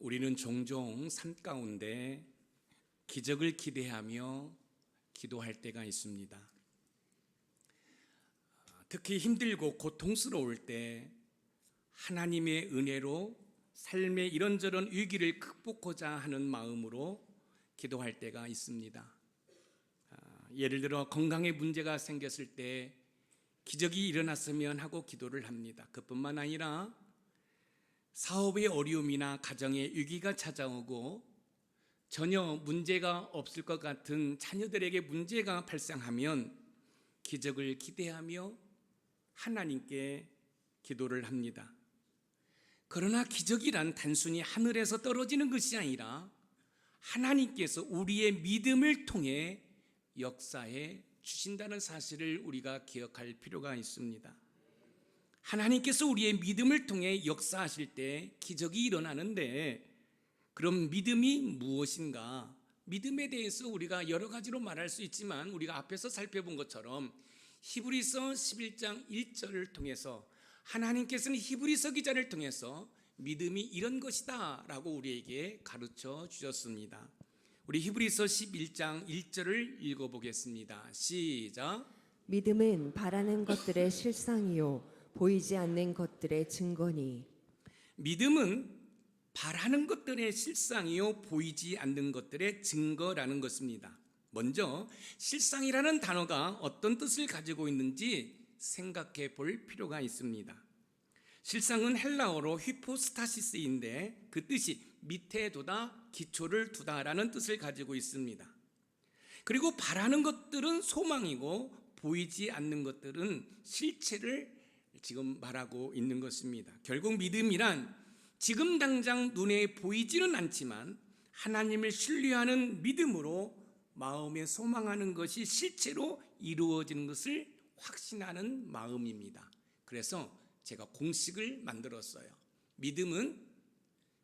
우리는 종종 삶 가운데 기적을 기대하며 기도할 때가 있습니다. 특히 힘들고 고통스러울 때 하나님의 은혜로 삶의 이런저런 위기를 극복하고자 하는 마음으로 기도할 때가 있습니다. 예를 들어 건강에 문제가 생겼을 때 기적이 일어났으면 하고 기도를 합니다. 그뿐만 아니라 사업의 어려움이나 가정의 위기가 찾아오고 전혀 문제가 없을 것 같은 자녀들에게 문제가 발생하면 기적을 기대하며 하나님께 기도를 합니다. 그러나 기적이란 단순히 하늘에서 떨어지는 것이 아니라 하나님께서 우리의 믿음을 통해 역사해 주신다는 사실을 우리가 기억할 필요가 있습니다. 하나님께서 우리의 믿음을 통해 역사하실 때 기적이 일어나는데, 그럼 믿음이 무엇인가? 믿음에 대해서 우리가 여러 가지로 말할 수 있지만 우리가 앞에서 살펴본 것처럼 히브리서 11장 1절을 통해서 하나님께서는 히브리서 기자를 통해서 믿음이 이런 것이다 라고 우리에게 가르쳐 주셨습니다. 우리 히브리서 11장 1절을 읽어보겠습니다. 시작. 믿음은 바라는 것들의 실상이요 보이지 않는 것들의 증거니. 믿음은 바라는 것들의 실상이요 보이지 않는 것들의 증거라는 것입니다. 먼저 실상이라는 단어가 어떤 뜻을 가지고 있는지 생각해 볼 필요가 있습니다. 실상은 헬라어로 휘포스타시스인데 그 뜻이 밑에 두다, 기초를 두다라는 뜻을 가지고 있습니다. 그리고 바라는 것들은 소망이고 보이지 않는 것들은 실체를 지금 말하고 있는 것입니다. 결국 믿음이란 지금 당장 눈에 보이지는 않지만 하나님을 신뢰하는 믿음으로 마음에 소망하는 것이 실제로 이루어지는 것을 확신하는 마음입니다. 그래서 제가 공식을 만들었어요. 믿음은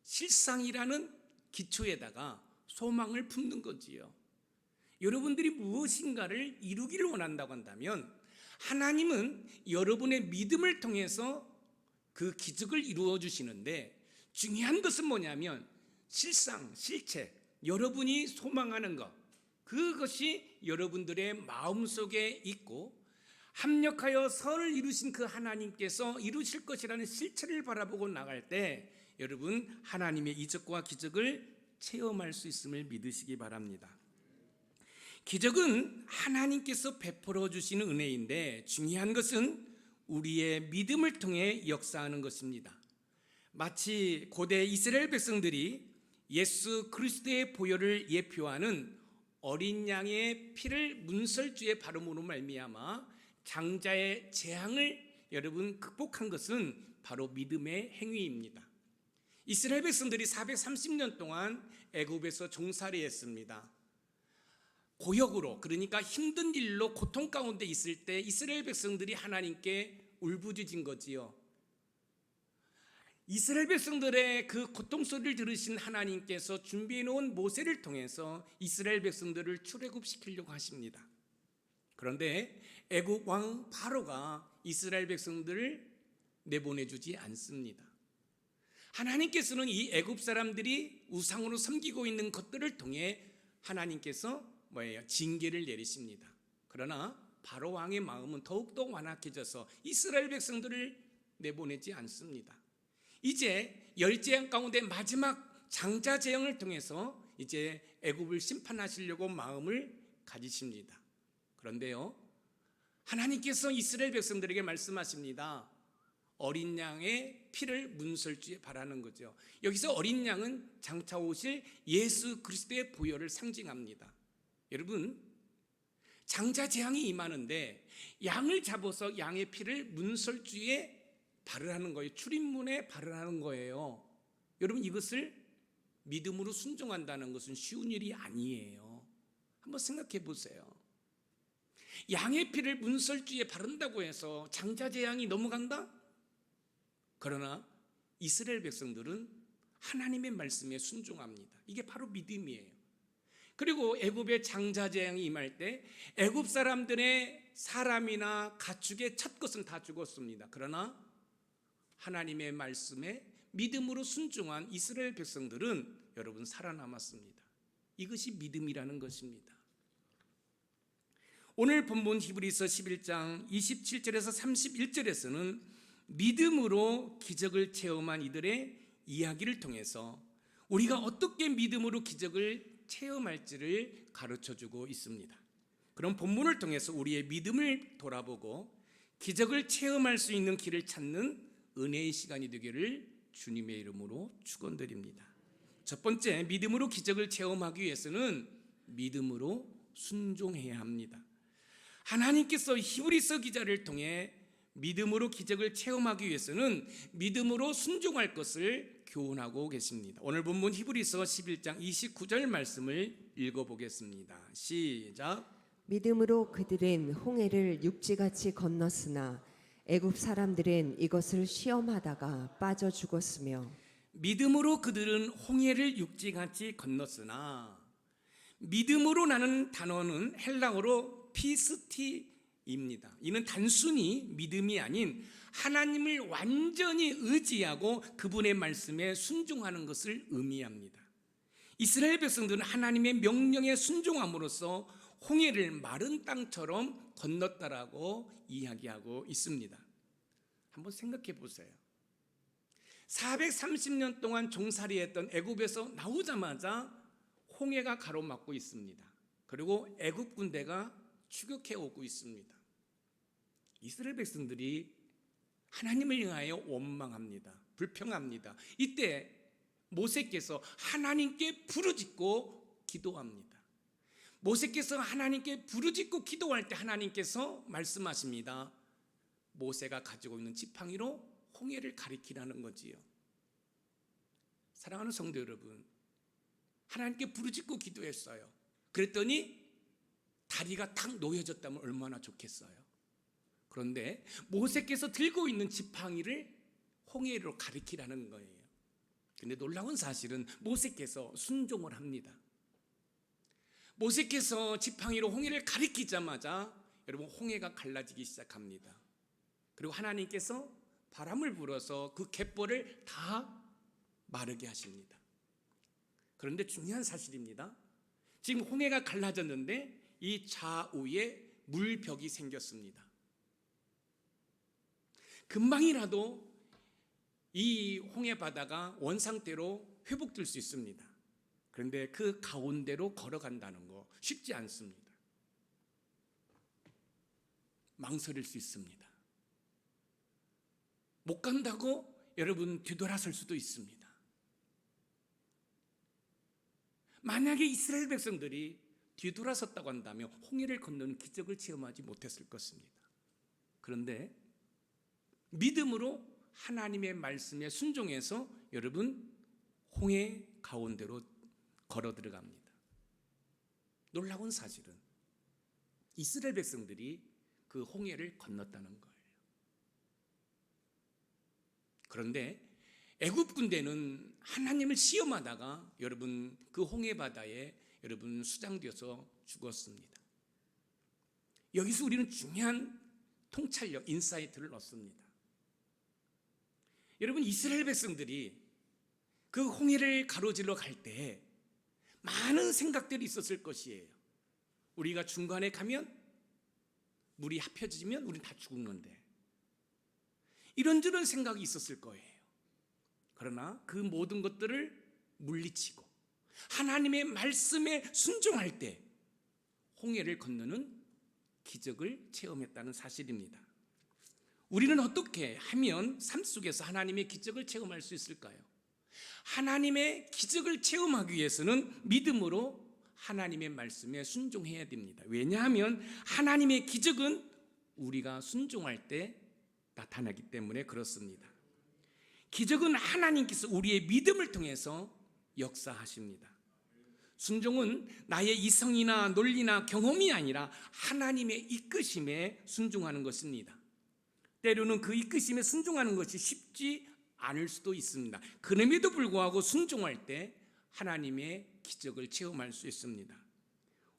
실상이라는 기초에다가 소망을 품는 거지요. 여러분들이 무엇인가를 이루기를 원한다고 한다면 하나님은 여러분의 믿음을 통해서 그 기적을 이루어 주시는데, 중요한 것은 뭐냐면 실상, 실체, 여러분이 소망하는 것, 그것이 여러분들의 마음속에 있고 합력하여 선을 이루신 그 하나님께서 이루실 것이라는 실체를 바라보고 나갈 때 여러분 하나님의 이적과 기적을 체험할 수 있음을 믿으시기 바랍니다. 기적은 하나님께서 베풀어 주시는 은혜인데 중요한 것은 우리의 믿음을 통해 역사하는 것입니다. 마치 고대 이스라엘 백성들이 예수 그리스도의 보혈을 예표하는 어린 양의 피를 문설주에 바름으로 말미암아 장자의 재앙을 여러분 극복한 것은 바로 믿음의 행위입니다. 이스라엘 백성들이 430년 동안 애굽에서 종살이 했습니다. 고역으로, 그러니까 힘든 일로 고통 가운데 있을 때 이스라엘 백성들이 하나님께 울부짖은 거지요. 이스라엘 백성들의 그 고통 소리를 들으신 하나님께서 준비해 놓은 모세를 통해서 이스라엘 백성들을 출애굽시키려고 하십니다. 그런데 애굽 왕 바로가 이스라엘 백성들을 내보내주지 않습니다. 하나님께서는 이 애굽 사람들이 우상으로 섬기고 있는 것들을 통해 하나님께서 징계를 내리십니다. 그러나 바로 왕의 마음은 더욱더 완악해져서 이스라엘 백성들을 내보내지 않습니다. 이제 열재앙 가운데 마지막 장자 재앙을 통해서 이제 애굽을 심판하시려고 마음을 가지십니다. 그런데요, 하나님께서 이스라엘 백성들에게 말씀하십니다. 어린 양의 피를 문설주에 바라는 거죠. 여기서 어린 양은 장차 오실 예수 그리스도의 보혈을 상징합니다. 여러분, 장자 재앙이 임하는데 양을 잡아서 양의 피를 문설주에 바르라는 거예요. 출입문에 바르라는 거예요. 여러분, 이것을 믿음으로 순종한다는 것은 쉬운 일이 아니에요. 한번 생각해 보세요. 양의 피를 문설주에 바른다고 해서 장자 재앙이 넘어간다? 그러나 이스라엘 백성들은 하나님의 말씀에 순종합니다. 이게 바로 믿음이에요. 그리고 애굽의 장자 재앙이 임할 때 애굽 사람들의 사람이나 가축의 첫 것은 다 죽었습니다. 그러나 하나님의 말씀에 믿음으로 순종한 이스라엘 백성들은 여러분 살아남았습니다. 이것이 믿음이라는 것입니다. 오늘 본문 히브리서 11장 27절에서 31절에서는 믿음으로 기적을 체험한 이들의 이야기를 통해서 우리가 어떻게 믿음으로 기적을 체험할지를 가르쳐주고 있습니다. 그럼 본문을 통해서 우리의 믿음을 돌아보고 기적을 체험할 수 있는 길을 찾는 은혜의 시간이 되기를 주님의 이름으로 축원드립니다. 첫 번째, 믿음으로 기적을 체험하기 위해서는 믿음으로 순종해야 합니다. 하나님께서 히브리서 기자를 통해 믿음으로 기적을 체험하기 위해서는 믿음으로 순종할 것을 교훈하고 계십니다. 오늘 본문 히브리서 11장 29절 말씀을 읽어보겠습니다. 시작. 믿음으로 그들은 홍해를 육지같이 건넜으나 애굽 사람들은 이것을 시험하다가 빠져 죽었으며 믿음으로 그들은 홍해를 육지같이 건넜으나 믿음으로라는 단어는 헬라어로 피스티입니다. 이는 단순히 믿음이 아닌 하나님을 완전히 의지하고 그분의 말씀에 순종하는 것을 의미합니다. 이스라엘 백성들은 하나님의 명령에 순종함으로써 홍해를 마른 땅처럼 건넜다라고 이야기하고 있습니다. 한번 생각해 보세요. 430년 동안 종살이했던 애굽에서 나오자마자 홍해가 가로막고 있습니다. 그리고 애굽 군대가 추격해 오고 있습니다. 이스라엘 백성들이 하나님을 향하여 원망합니다. 불평합니다. 이때 모세께서 하나님께 부르짖고 기도합니다. 모세께서 하나님께 부르짖고 기도할 때 하나님께서 말씀하십니다. 모세가 가지고 있는 지팡이로 홍해를 가리키라는 거지요. 사랑하는 성도 여러분, 하나님께 부르짖고 기도했어요. 그랬더니 다리가 탁 놓여졌다면 얼마나 좋겠어요. 그런데 모세께서 들고 있는 지팡이를 홍해로 가리키라는 거예요. 근데 놀라운 사실은 모세께서 순종을 합니다. 모세께서 지팡이로 홍해를 가리키자마자 여러분 홍해가 갈라지기 시작합니다. 그리고 하나님께서 바람을 불어서 그 갯벌을 다 마르게 하십니다. 그런데 중요한 사실입니다. 지금 홍해가 갈라졌는데 이 좌우에 물벽이 생겼습니다. 금방이라도 이 홍해 바다가 원상태로 회복될 수 있습니다. 그런데 그 가운데로 걸어간다는 거 쉽지 않습니다. 망설일 수 있습니다. 못 간다고 여러분 뒤돌아설 수도 있습니다. 만약에 이스라엘 백성들이 뒤돌아섰다고 한다면 홍해를 건너는 기적을 체험하지 못했을 것입니다. 그런데 믿음으로 하나님의 말씀에 순종해서 여러분 홍해 가운데로 걸어 들어갑니다. 놀라운 사실은 이스라엘 백성들이 그 홍해를 건넜다는 거예요. 그런데 애굽 군대는 하나님을 시험하다가 여러분 그 홍해 바다에 여러분 수장되어서 죽었습니다. 여기서 우리는 중요한 통찰력, 인사이트를 얻습니다. 여러분 이스라엘 백성들이 그 홍해를 가로질러 갈 때 많은 생각들이 있었을 것이에요. 우리가 중간에 가면 물이 합혀지면 우리는 다 죽는데 이런저런 생각이 있었을 거예요. 그러나 그 모든 것들을 물리치고 하나님의 말씀에 순종할 때 홍해를 건너는 기적을 체험했다는 사실입니다. 우리는 어떻게 하면 삶 속에서 하나님의 기적을 체험할 수 있을까요? 하나님의 기적을 체험하기 위해서는 믿음으로 하나님의 말씀에 순종해야 됩니다. 왜냐하면 하나님의 기적은 우리가 순종할 때 나타나기 때문에 그렇습니다. 기적은 하나님께서 우리의 믿음을 통해서 역사하십니다. 순종은 나의 이성이나 논리나 경험이 아니라 하나님의 이끄심에 순종하는 것입니다. 때로는 그 이끄심에 순종하는 것이 쉽지 않을 수도 있습니다. 그럼에도 불구하고 순종할 때 하나님의 기적을 체험할 수 있습니다.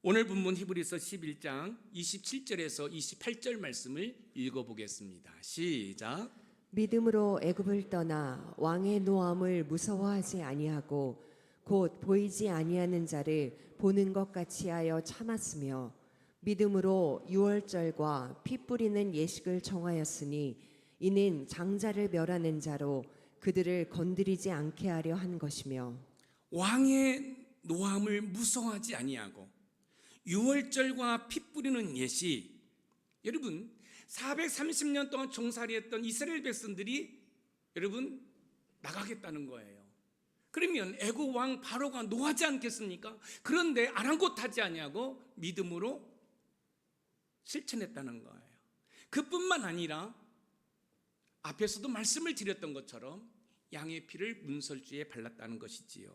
오늘 본문 히브리서 11장 27절에서 28절 말씀을 읽어보겠습니다. 시작. 믿음으로 애굽을 떠나 왕의 노함을 무서워하지 아니하고 곧 보이지 아니하는 자를 보는 것 같이 하여 참았으며 믿음으로 유월절과 피 뿌리는 예식을 정하였으니 이는 장자를 멸하는 자로 그들을 건드리지 않게 하려 한 것이며 왕의 노함을 무서워하지 아니하고 유월절과 피 뿌리는 예식, 여러분 430년 동안 종살이했던 이스라엘 백성들이 여러분 나가겠다는 거예요. 그러면 애굽 왕 바로가 노하지 않겠습니까? 그런데 아랑곳하지 아니하고 믿음으로 실천했다는 거예요. 그뿐만 아니라 앞에서도 말씀을 드렸던 것처럼 양의 피를 문설주에 발랐다는 것이지요.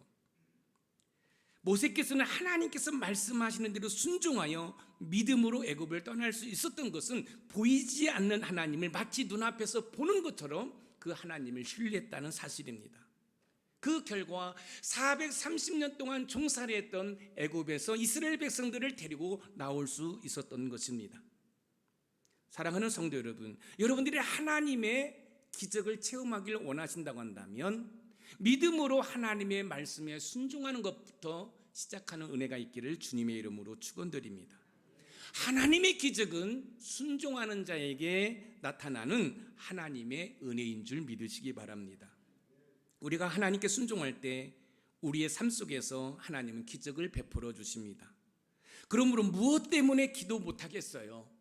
모세께서는 하나님께서 말씀하시는 대로 순종하여 믿음으로 애굽을 떠날 수 있었던 것은 보이지 않는 하나님을 마치 눈앞에서 보는 것처럼 그 하나님을 신뢰했다는 사실입니다. 그 결과 430년 동안 종살이했던 애굽에서 이스라엘 백성들을 데리고 나올 수 있었던 것입니다. 사랑하는 성도 여러분, 여러분들이 하나님의 기적을 체험하기를 원하신다고 한다면 믿음으로 하나님의 말씀에 순종하는 것부터 시작하는 은혜가 있기를 주님의 이름으로 축원드립니다. 하나님의 기적은 순종하는 자에게 나타나는 하나님의 은혜인 줄 믿으시기 바랍니다. 우리가 하나님께 순종할 때 우리의 삶 속에서 하나님은 기적을 베풀어 주십니다. 그러므로 무엇 때문에 기도 못하겠어요?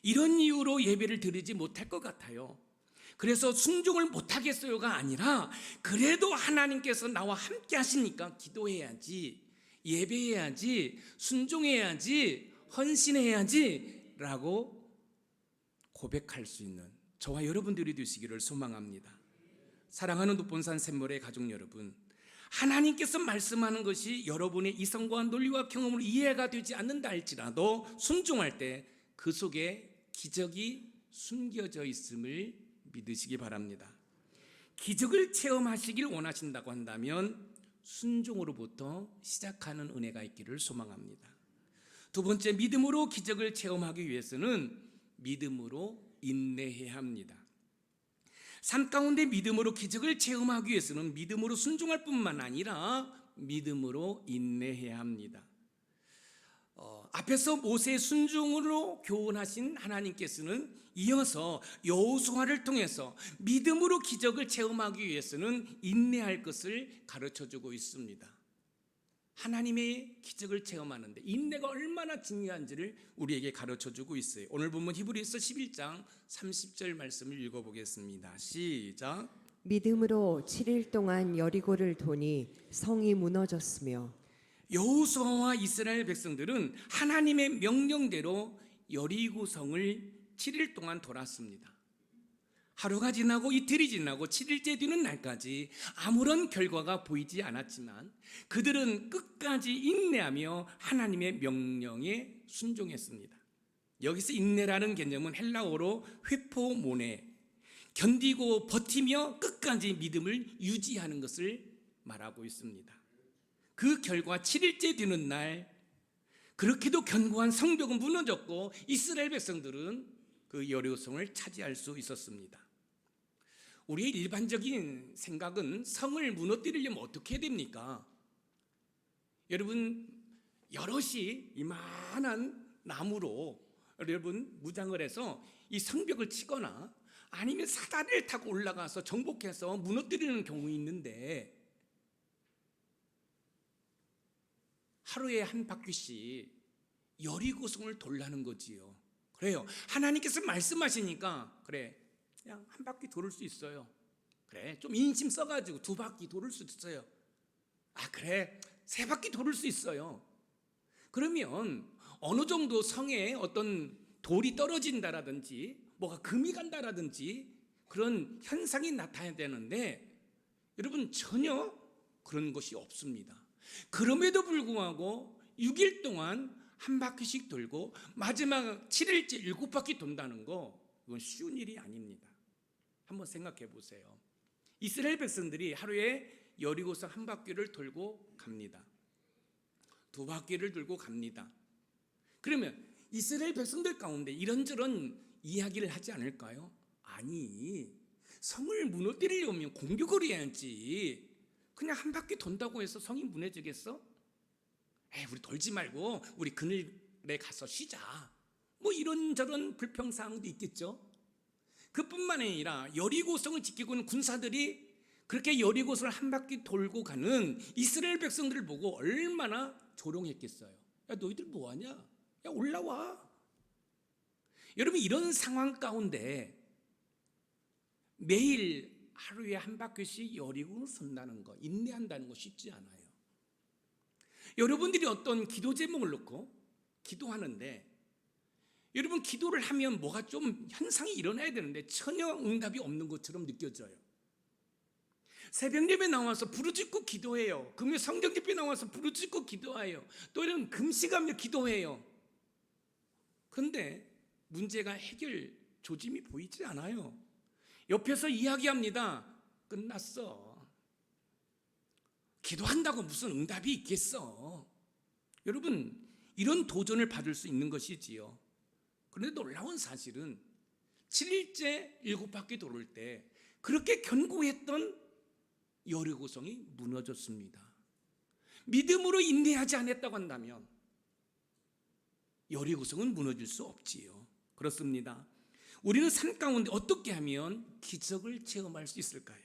이런 이유로 예배를 드리지 못할 것 같아요. 그래서 순종을 못하겠어요가 아니라 그래도 하나님께서 나와 함께 하시니까 기도해야지, 예배해야지, 순종해야지, 헌신해야지 라고 고백할 수 있는 저와 여러분들이 되시기를 소망합니다. 사랑하는 녹본산 샘물의 가족 여러분, 하나님께서 말씀하는 것이 여러분의 이성과 논리와 경험으로 이해가 되지 않는다 할지라도 순종할 때 그 속에 기적이 숨겨져 있음을 믿으시기 바랍니다. 기적을 체험하시길 원하신다고 한다면 순종으로부터 시작하는 은혜가 있기를 소망합니다. 두 번째, 믿음으로 기적을 체험하기 위해서는 믿음으로 인내해야 합니다. 삶 가운데 믿음으로 기적을 체험하기 위해서는 믿음으로 순종할 뿐만 아니라 믿음으로 인내해야 합니다. 앞에서 모세의 순종으로 교훈하신 하나님께서는 이어서 여호수아를 통해서 믿음으로 기적을 체험하기 위해서는 인내할 것을 가르쳐주고 있습니다. 하나님의 기적을 체험하는데 인내가 얼마나 중요한지를 우리에게 가르쳐주고 있어요. 오늘 본문 히브리서 11장 30절 말씀을 읽어보겠습니다. 시작. 믿음으로 7일 동안 여리고를 도니 성이 무너졌으며 여호수아와 이스라엘 백성들은 하나님의 명령대로 여리고성을 7일 동안 돌았습니다. 하루가 지나고 이틀이 지나고 7일째 되는 날까지 아무런 결과가 보이지 않았지만 그들은 끝까지 인내하며 하나님의 명령에 순종했습니다. 여기서 인내라는 개념은 헬라어로 회포모네, 견디고 버티며 끝까지 믿음을 유지하는 것을 말하고 있습니다. 그 결과 7일째 되는 날 그렇게도 견고한 성벽은 무너졌고 이스라엘 백성들은 그 여리고성을 차지할 수 있었습니다. 우리의 일반적인 생각은 성을 무너뜨리려면 어떻게 해야 됩니까? 여러분, 여럿이 이만한 나무로 여러분 무장을 해서 이 성벽을 치거나 아니면 사다리를 타고 올라가서 정복해서 무너뜨리는 경우 있는데 하루에 한 바퀴씩 여리고성을 돌라는 거지요. 그래요. 하나님께서 말씀하시니까 그래 그냥 한 바퀴 돌을 수 있어요. 그래 좀 인심 써가지고 2바퀴 돌을 수 있어요. 아 그래 3바퀴 돌을 수 있어요. 그러면 어느 정도 성에 어떤 돌이 떨어진다라든지 뭐가 금이 간다라든지 그런 현상이 나타나야 되는데 여러분 전혀 그런 것이 없습니다. 그럼에도 불구하고 6일 동안 한 바퀴씩 돌고 마지막 7일째 7바퀴 돈다는 거 이건 쉬운 일이 아닙니다. 한번 생각해 보세요. 이스라엘 백성들이 하루에 여리고성 한 바퀴를 돌고 갑니다. 2바퀴를 돌고 갑니다. 그러면 이스라엘 백성들 가운데 이런저런 이야기를 하지 않을까요? 아니 성을 무너뜨리려면 공격을 해야지. 그냥 한 바퀴 돈다고 해서 성이 무너지겠어? 우리 돌지 말고 우리 그늘에 가서 쉬자. 뭐 이런저런 불평사항도 있겠죠. 그뿐만 아니라 여리고성을 지키고 있는 군사들이 그렇게 여리고성을 한 바퀴 돌고 가는 이스라엘 백성들을 보고 얼마나 조롱했겠어요. 야, 너희들 뭐하냐? 야, 올라와. 여러분, 이런 상황 가운데 매일 하루에 한 바퀴씩 여리고 선다는 거, 인내한다는 거 쉽지 않아요. 여러분들이 어떤 기도 제목을 놓고 기도하는데, 여러분 기도를 하면 뭐가 좀 현상이 일어나야 되는데 전혀 응답이 없는 것처럼 느껴져요. 새벽 예배 나와서 부르짖고 기도해요. 금요 성경 집회 나와서 부르짖고 기도해요. 또 이런 금식하며 기도해요. 그런데 문제가 해결 조짐이 보이지 않아요. 옆에서 이야기합니다. 끝났어. 기도한다고 무슨 응답이 있겠어. 여러분, 이런 도전을 받을 수 있는 것이지요. 그런데 놀라운 사실은 7일째 7바퀴 돌을 때 그렇게 견고했던 여리고성이 무너졌습니다. 믿음으로 인내하지 않았다고 한다면 여리고성은 무너질 수 없지요. 그렇습니다. 우리는 산 가운데 어떻게 하면 기적을 체험할 수 있을까요?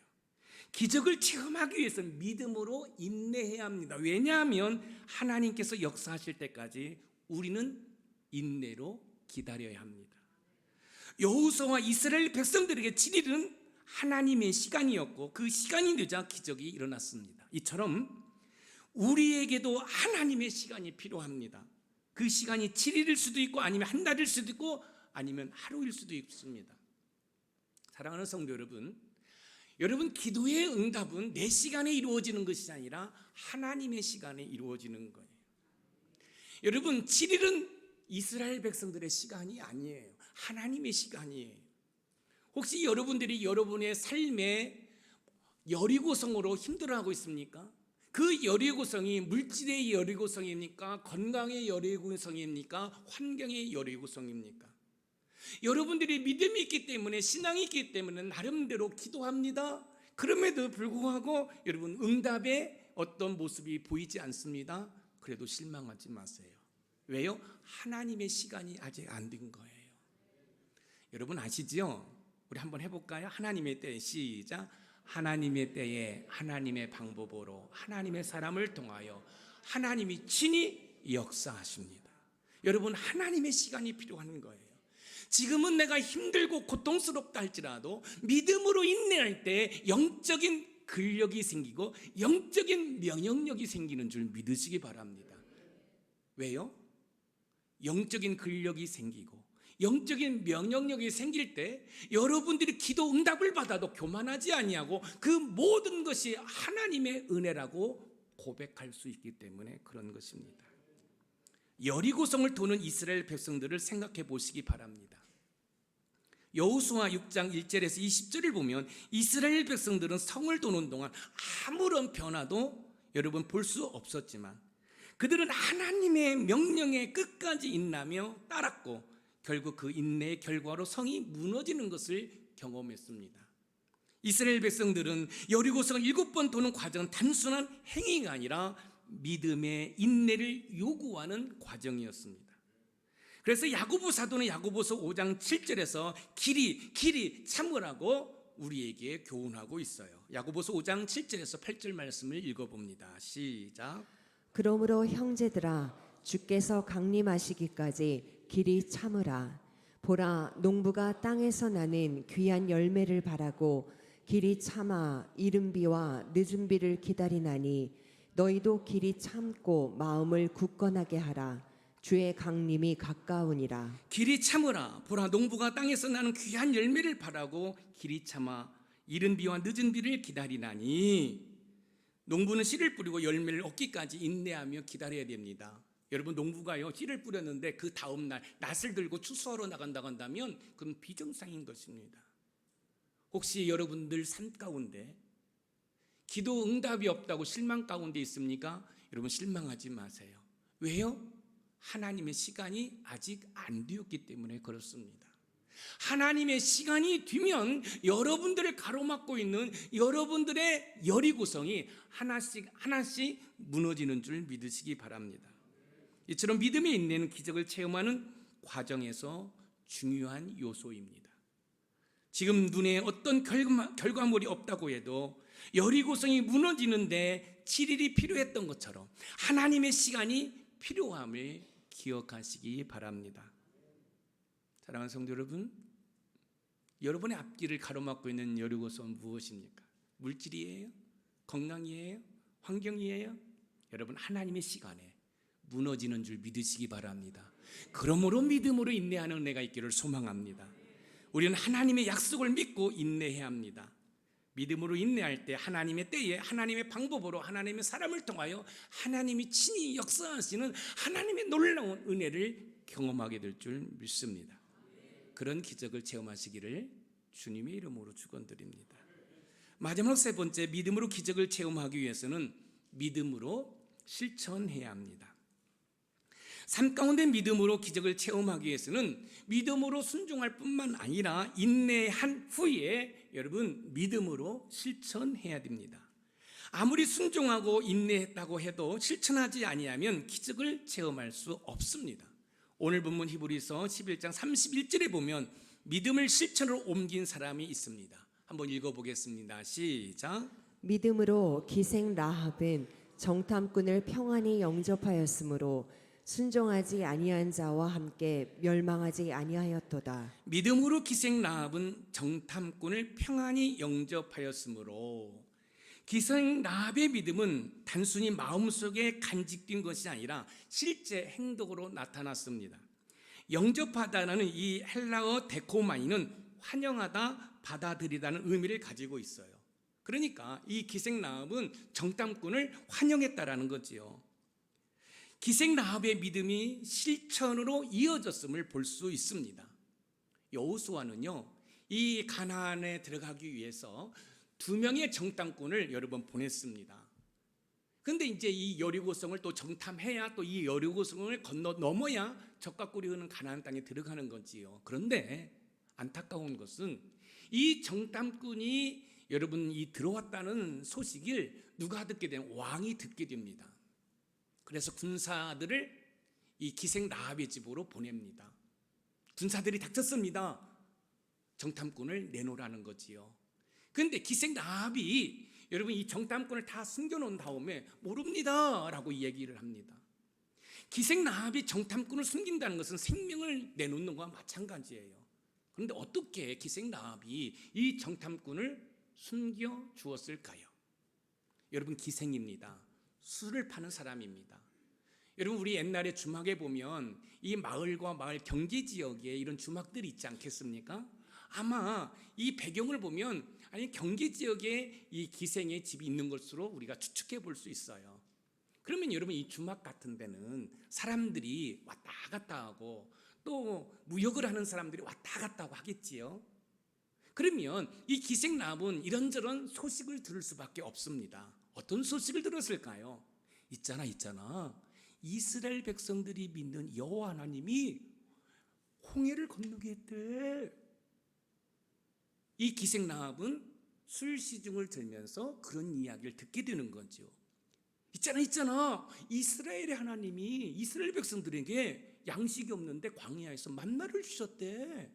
기적을 체험하기 위해서 믿음으로 인내해야 합니다. 왜냐하면 하나님께서 역사하실 때까지 우리는 인내로 기다려야 합니다. 여호수아와 이스라엘 백성들에게 7일은 하나님의 시간이었고 그 시간이 늦어 기적이 일어났습니다. 이처럼 우리에게도 하나님의 시간이 필요합니다. 그 시간이 7일일 수도 있고 아니면 한 달일 수도 있고 아니면 하루일 수도 있습니다. 사랑하는 성도 여러분, 여러분 기도의 응답은 내 시간에 이루어지는 것이 아니라 하나님의 시간에 이루어지는 거예요. 여러분 7일은 이스라엘 백성들의 시간이 아니에요. 하나님의 시간이에요. 혹시 여러분들이 여러분의 삶에 여리고성으로 힘들어하고 있습니까? 그 여리고성이 물질의 여리고성입니까? 건강의 여리고성입니까? 환경의 여리고성입니까? 여러분들이 믿음이 있기 때문에, 신앙이 있기 때문에 나름대로 기도합니다. 그럼에도 불구하고 여러분 응답의 어떤 모습이 보이지 않습니다. 그래도 실망하지 마세요. 왜요? 하나님의 시간이 아직 안 된 거예요. 여러분 아시죠? 우리 한번 해볼까요? 하나님의 때에 시작. 하나님의 때에 하나님의 방법으로 하나님의 사람을 통하여 하나님이 친히 역사하십니다. 여러분 하나님의 시간이 필요한 거예요. 지금은 내가 힘들고 고통스럽다 할지라도 믿음으로 인내할 때 영적인 근력이 생기고 영적인 면역력이 생기는 줄 믿으시기 바랍니다. 왜요? 영적인 근력이 생기고 영적인 면역력이 생길 때 여러분들이 기도 응답을 받아도 교만하지 아니하고 그 모든 것이 하나님의 은혜라고 고백할 수 있기 때문에 그런 것입니다. 여리고성을 도는 이스라엘 백성들을 생각해 보시기 바랍니다. 여호수아 6장 1절에서 20절을 보면 이스라엘 백성들은 성을 도는 동안 아무런 변화도 여러분 볼 수 없었지만 그들은 하나님의 명령에 끝까지 인내하며 따랐고 결국 그 인내의 결과로 성이 무너지는 것을 경험했습니다. 이스라엘 백성들은 여리고성을 7번 도는 과정은 단순한 행위가 아니라 믿음의 인내를 요구하는 과정이었습니다. 그래서 야고보 사도는 야고보서 5장 7절에서 길이 참으라고 우리에게 교훈하고 있어요. 야고보서 5장 7절에서 8절 말씀을 읽어봅니다. 시작. 그러므로 형제들아 주께서 강림하시기까지 길이 참으라. 보라 농부가 땅에서 나는 귀한 열매를 바라고 길이 참아 이른 비와 늦은 비를 기다리나니 너희도 길이 참고 마음을 굳건하게 하라. 주의 강림이 가까우니라. 길이 참으라. 보라 농부가 땅에서 나는 귀한 열매를 바라고 길이 참아 이른 비와 늦은 비를 기다리나니. 농부는 씨를 뿌리고 열매를 얻기까지 인내하며 기다려야 됩니다. 여러분 농부가요 씨를 뿌렸는데 그 다음 날 낫을 들고 추수하러 나간다고 한다면 그건 비정상인 것입니다. 혹시 여러분들 삶 가운데 기도 응답이 없다고 실망 가운데 있습니까? 여러분 실망하지 마세요. 왜요? 하나님의 시간이 아직 안 되었기 때문에 그렇습니다. 하나님의 시간이 뒤면 여러분들을 가로막고 있는 여러분들의 여리고성이 하나씩 하나씩 무너지는 줄 믿으시기 바랍니다. 이처럼 믿음의 인내는 기적을 체험하는 과정에서 중요한 요소입니다. 지금 눈에 어떤 결과물이 없다고 해도 여리고성이 무너지는데 7일이 필요했던 것처럼 하나님의 시간이 필요함을 기억하시기 바랍니다. 사랑하는 성도 여러분, 여러분의 앞길을 가로막고 있는 여리고성은 무엇입니까? 물질이에요? 건강이에요? 환경이에요? 여러분, 하나님의 시간에 무너지는 줄 믿으시기 바랍니다. 그러므로 믿음으로 인내하는 은혜가 있기를 소망합니다. 우리는 하나님의 약속을 믿고 인내해야 합니다. 믿음으로 인내할 때 하나님의 때에 하나님의 방법으로 하나님의 사람을 통하여 하나님이 친히 역사하시는 하나님의 놀라운 은혜를 경험하게 될 줄 믿습니다. 그런 기적을 체험하시기를 주님의 이름으로 축원드립니다. 마지막 세 번째, 믿음으로 기적을 체험하기 위해서는 믿음으로 실천해야 합니다. 삶 가운데 믿음으로 기적을 체험하기 위해서는 믿음으로 순종할 뿐만 아니라 인내한 후에 여러분 믿음으로 실천해야 됩니다. 아무리 순종하고 인내했다고 해도 실천하지 아니하면 기적을 체험할 수 없습니다. 오늘 본문 히브리서 11장 31절에 보면 믿음을 실천으로 옮긴 사람이 있습니다. 한번 읽어보겠습니다. 시작. 믿음으로 기생 라합은 정탐꾼을 평안히 영접하였으므로 순종하지 아니한 자와 함께 멸망하지 아니하였도다. 믿음으로 기생 라합은 정탐꾼을 평안히 영접하였으므로, 기생 라합의 믿음은 단순히 마음속에 간직된 것이 아니라 실제 행동으로 나타났습니다. 영접하다라는 이 헬라어 데코마이는 환영하다, 받아들이다는 의미를 가지고 있어요. 그러니까 이 기생 라합은 정탐꾼을 환영했다라는 거지요. 기생 라합의 믿음이 실천으로 이어졌음을 볼 수 있습니다. 여호수아는요, 이 가나안에 들어가기 위해서 2명의 정탐꾼을 여러 번 보냈습니다. 그런데 이제 이 여리고성을 또 정탐해야 또 이 여리고성을 건너 넘어야 젖과 꿀이 흐르는 가나안 땅에 들어가는 거지요. 그런데 안타까운 것은 이 정탐꾼이 여러분 이 들어왔다는 소식을 누가 듣게 되면 왕이 듣게 됩니다. 그래서 군사들을 이 기생 라합의 집으로 보냅니다. 군사들이 닥쳤습니다. 정탐꾼을 내놓으라는 거지요. 그런데 기생 라합이 여러분 이 정탐꾼을 다 숨겨놓은 다음에 모릅니다 라고 얘기를 합니다. 기생 라합이 정탐꾼을 숨긴다는 것은 생명을 내놓는 것과 마찬가지예요. 그런데 어떻게 기생 라합이 이 정탐꾼을 숨겨 주었을까요? 여러분, 기생입니다. 술을 파는 사람입니다. 여러분, 우리 옛날에 주막에 보면 이 마을과 마을 경계 지역에 이런 주막들이 있지 않겠습니까? 아마 이 배경을 보면 아니 경계 지역에 이 기생의 집이 있는 것으로 우리가 추측해 볼 수 있어요. 그러면 여러분 이 주막 같은 데는 사람들이 왔다 갔다 하고 또 무역을 하는 사람들이 왔다 갔다 하겠지요. 그러면 이 기생 라합은 이런저런 소식을 들을 수밖에 없습니다. 어떤 소식을 들었을까요? 있잖아 이스라엘 백성들이 믿는 여호와 하나님이 홍해를 건너게 했대. 이 기생 라합은 술 시중을 들면서 그런 이야기를 듣게 되는 거죠. 있잖아 이스라엘의 하나님이 이스라엘 백성들에게 양식이 없는데 광야에서 만나를 주셨대.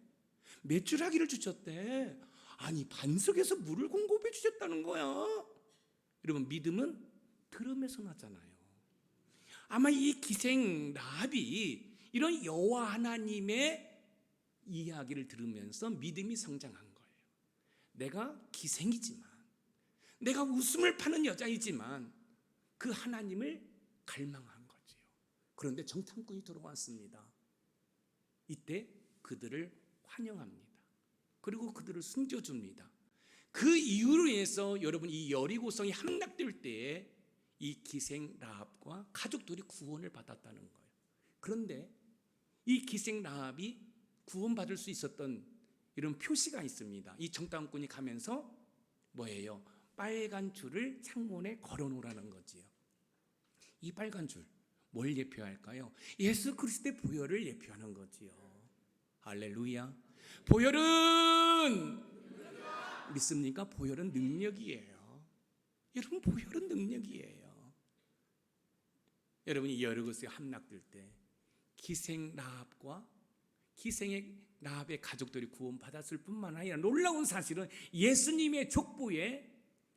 메추라기를 주셨대. 아니 반석에서 물을 공급해 주셨다는 거야. 여러분, 믿음은 들음에서 나잖아요. 아마 이 기생 라합이 이런 여호와 하나님의 이야기를 들으면서 믿음이 성장한 거예요. 내가 기생이지만, 내가 웃음을 파는 여자이지만 그 하나님을 갈망한 거지요. 그런데 정탐꾼이 들어왔습니다. 이때 그들을 환영합니다. 그리고 그들을 숨겨줍니다. 그 이유로 해서 여러분 이 여리고성이 함락될 때에 이 기생 라합과 가족들이 구원을 받았다는 거예요. 그런데 이 기생 라합이 구원받을 수 있었던 이런 표시가 있습니다. 이 정탐꾼이 가면서 뭐예요? 빨간 줄을 창문에 걸어놓으라는 거지요. 이 빨간 줄 뭘 예표할까요? 예수 그리스도의 보혈을 예표하는 거지요. 할렐루야. 보혈은 믿습니까? 보혈은 능력이에요. 여러분, 보혈은 능력이에요. 여러분이 여러 곳에 함락될 때 기생 라합과 기생의 라합의 가족들이 구원받았을 뿐만 아니라 놀라운 사실은 예수님의 족보에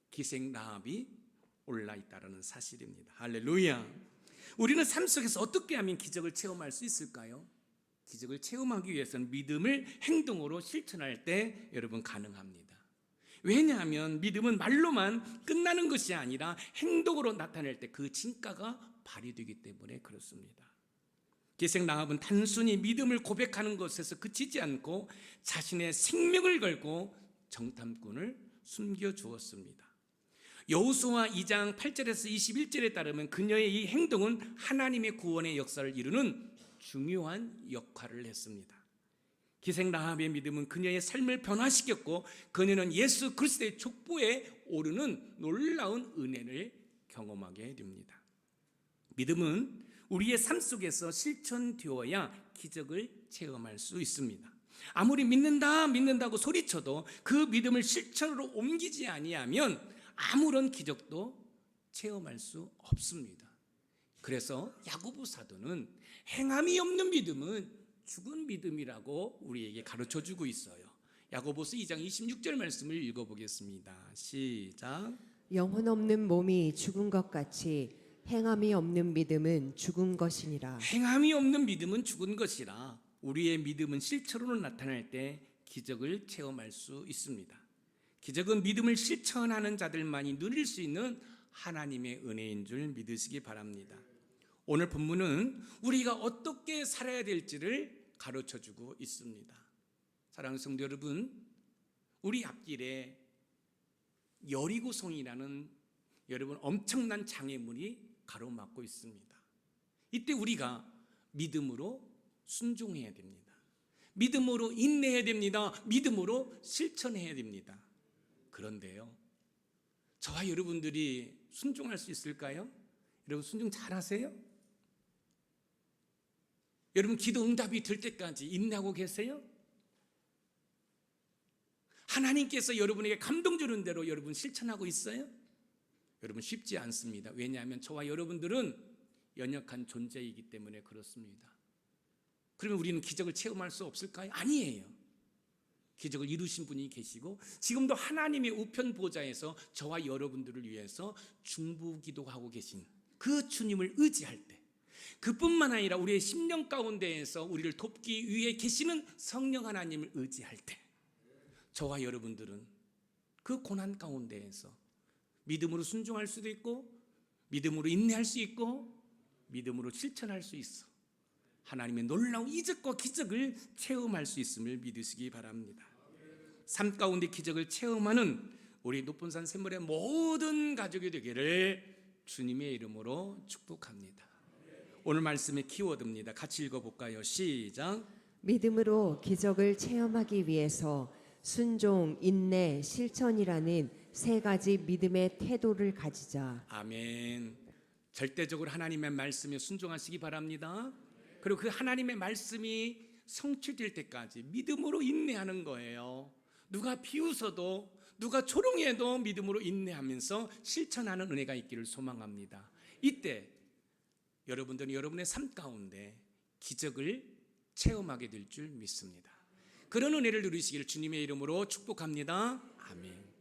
기생 라합이 올라 있다는 사실입니다. 할렐루야. 우리는 삶 속에서 어떻게 하면 기적을 체험할 수 있을까요? 기적을 체험하기 위해서는 믿음을 행동으로 실천할 때 여러분 가능합니다. 왜냐하면 믿음은 말로만 끝나는 것이 아니라 행동으로 나타낼 때 그 진가가 발휘되기 때문에 그렇습니다. 기생 라합은 단순히 믿음을 고백하는 것에서 그치지 않고 자신의 생명을 걸고 정탐꾼을 숨겨주었습니다. 여호수아 2장 8절에서 21절에 따르면 그녀의 이 행동은 하나님의 구원의 역사를 이루는 중요한 역할을 했습니다. 기생 라합의 믿음은 그녀의 삶을 변화시켰고 그녀는 예수 그리스도의 족보에 오르는 놀라운 은혜를 경험하게 됩니다. 믿음은 우리의 삶 속에서 실천되어야 기적을 체험할 수 있습니다. 아무리 믿는다고 소리쳐도 그 믿음을 실천으로 옮기지 아니하면 아무런 기적도 체험할 수 없습니다. 그래서 야고보 사도는 행함이 없는 믿음은 죽은 믿음이라고 우리에게 가르쳐주고 있어요. 야고보서 2장 26절 말씀을 읽어보겠습니다. 시작. 영혼 없는 몸이 죽은 것 같이 행함이 없는 믿음은 죽은 것이니라. 행함이 없는 믿음은 죽은 것이라. 우리의 믿음은 실천으로 나타날 때 기적을 체험할 수 있습니다. 기적은 믿음을 실천하는 자들만이 누릴 수 있는 하나님의 은혜인 줄 믿으시기 바랍니다. 오늘 본문은 우리가 어떻게 살아야 될지를 가르쳐주고 있습니다. 사랑하는 성도 여러분, 우리 앞길에 여리고성이라는 여러분 엄청난 장애물이 가로막고 있습니다. 이때 우리가 믿음으로 순종해야 됩니다. 믿음으로 인내해야 됩니다. 믿음으로 실천해야 됩니다. 그런데요, 저와 여러분들이 순종할 수 있을까요? 여러분 순종 잘하세요? 여러분 기도 응답이 될 때까지 인내하고 계세요? 하나님께서 여러분에게 감동 주는 대로 여러분 실천하고 있어요? 여러분 쉽지 않습니다. 왜냐하면 저와 여러분들은 연약한 존재이기 때문에 그렇습니다. 그러면 우리는 기적을 체험할 수 없을까요? 아니에요. 기적을 이루신 분이 계시고 지금도 하나님의 우편 보좌에서 저와 여러분들을 위해서 중보기도하고 계신 그 주님을 의지할 때, 그뿐만 아니라 우리의 심령 가운데에서 우리를 돕기 위해 계시는 성령 하나님을 의지할 때 저와 여러분들은 그 고난 가운데에서 믿음으로 순종할 수도 있고 믿음으로 인내할 수 있고 믿음으로 실천할 수 있어 하나님의 놀라운 이적과 기적을 체험할 수 있음을 믿으시기 바랍니다. 삶 가운데 기적을 체험하는 우리 높은산 샘물의 모든 가족이 되기를 주님의 이름으로 축복합니다. 오늘 말씀의 키워드입니다. 같이 읽어볼까요? 시작. 믿음으로 기적을 체험하기 위해서 순종, 인내, 실천이라는 세 가지 믿음의 태도를 가지자. 아멘. 절대적으로 하나님의 말씀에 순종하시기 바랍니다. 그리고 그 하나님의 말씀이 성취될 때까지 믿음으로 인내하는 거예요. 누가 비웃어도 누가 조롱해도 믿음으로 인내하면서 실천하는 은혜가 있기를 소망합니다. 이때 여러분들은 여러분의 삶 가운데 기적을 체험하게 될 줄 믿습니다. 그런 은혜를 누리시기를 주님의 이름으로 축복합니다. 아멘.